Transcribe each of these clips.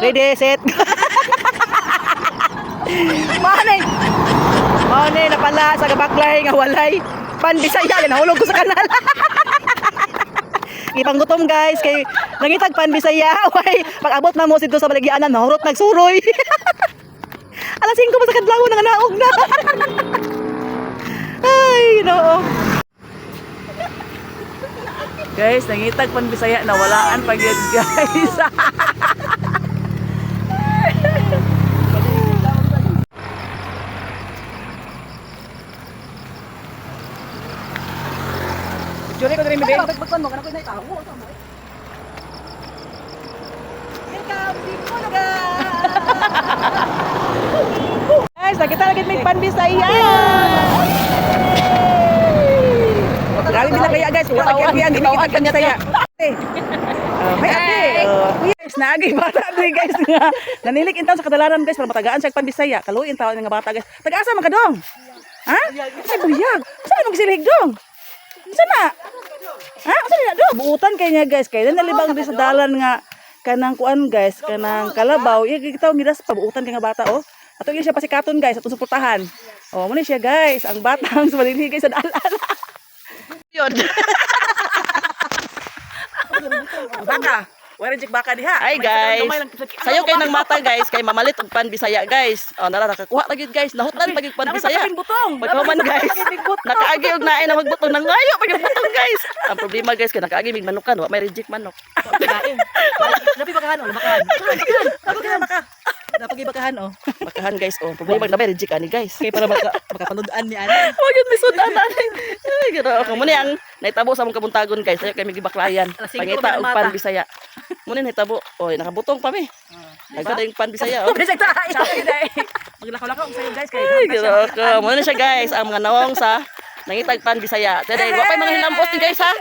Ready, set. Manay napala sa gabaklay nga walay pan Bisaya nahulog ko sa kanal. Ipanggutom guys kay nangitag pan Bisaya way pag-abot na mo sidto sa balagianan nahurot nagsuroy. Alas 5 pa sa kadlaw nang naog na. Ay, no. Guys, nangitag pan Bisaya na walaan pag yun guys. Juri ko din bibig. Bagpagpan mo kana ko na itawo. Welcome dito na. Guys, nakita lagi may pan Bisaya. Grabe bila kaya guys, wala kaya ginawa kan Bisaya. May ate. Guys, naagi bata diri guys nga. Nanilik intaw sa kadalaran guys para matagaan sa pan Bisaya. Kaluin taw nga bata guys. Taga-asa man ka dong? Ha? Sa buyag. Saan mo gisilig dong? Sana? Ha? Sana do? Buutan kay niya guys. Kaya nalibang di sa dalan nga kanang kuan guys, kanang kalabaw. Iya kita miras pabuutan kay nga bata oh. Ato gyud siya pasikaton guys, atong suportahan. Oh, mo ni siya guys, ang batang sa malili guys sa dalan. Yun. Baka. Wala jik baka diha. Ay guys. Sayo kay nang mata guys kay mamalit og pan Bisaya guys. Oh nara nakakuha ra gyud guys. Nahutlan pag pan Bisaya. Pagkaman guys. Nakaagi og naay na magbutong nangayo pag butong guys. Ang problema guys kay nakaagi mig manukan wa may reject manok. Dapi bakahan oh, bakahan. Ako kaya baka. Dapat bakahan oh. Bakahan guys oh. Problema na may reject ani guys. Kay para makapanood-an ni ani. Wa gyud misudan ani. Ay garo kamo ni ang naitabo sa among kabuntagon guys. Sayo kay mig baklayan. Pangita og pan Bisaya. Muna nitabo. Oy, nakabutong pa mi. Nagkada yung pan Bisaya. Oh. Maglakaw-lakaw sa'yo guys. Muna na siya guys. Ang mga nawong sa nangitag pan Bisaya. Today, wapay mga hinambos ni guys ha.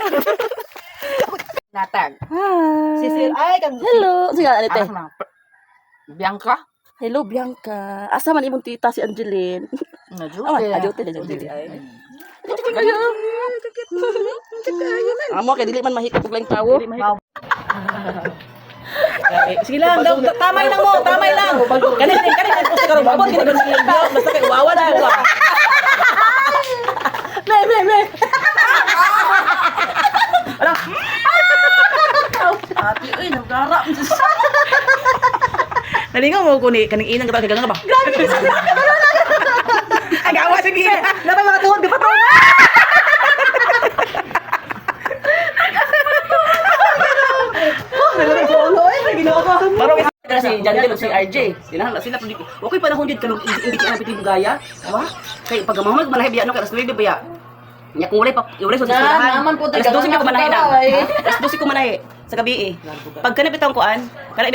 Natag. Sisil. Ay, hello. Sige, alite. Bianca. Hello, Bianca. Asa man imong tita si Angeline? Ajote. Amo kay dili man mahikap og laing tawo. Sige lang, tamay lang mo, tamay lang. Kanin post ka ro babon kini ban sige basta kay wawa na ba. Me. Ala. Ati oy nagara. Nalingaw mo ko ni kaning inang kata kagang ba? Grabe. Agawa sige. Dapat mga tuhod di pa to. Parang si Janelle si RJ. Sila pud okay panahon jud kanang hindi ka napitin gaya. Wa? Kay pag mamamag manahe biya no ka alas 9 biya. Nya kung wala sa diskusyonan. Naman po alas 12 ko manahe na. Alas 12 ko manahe sa gabi eh. Pag kana bitang kuan, kana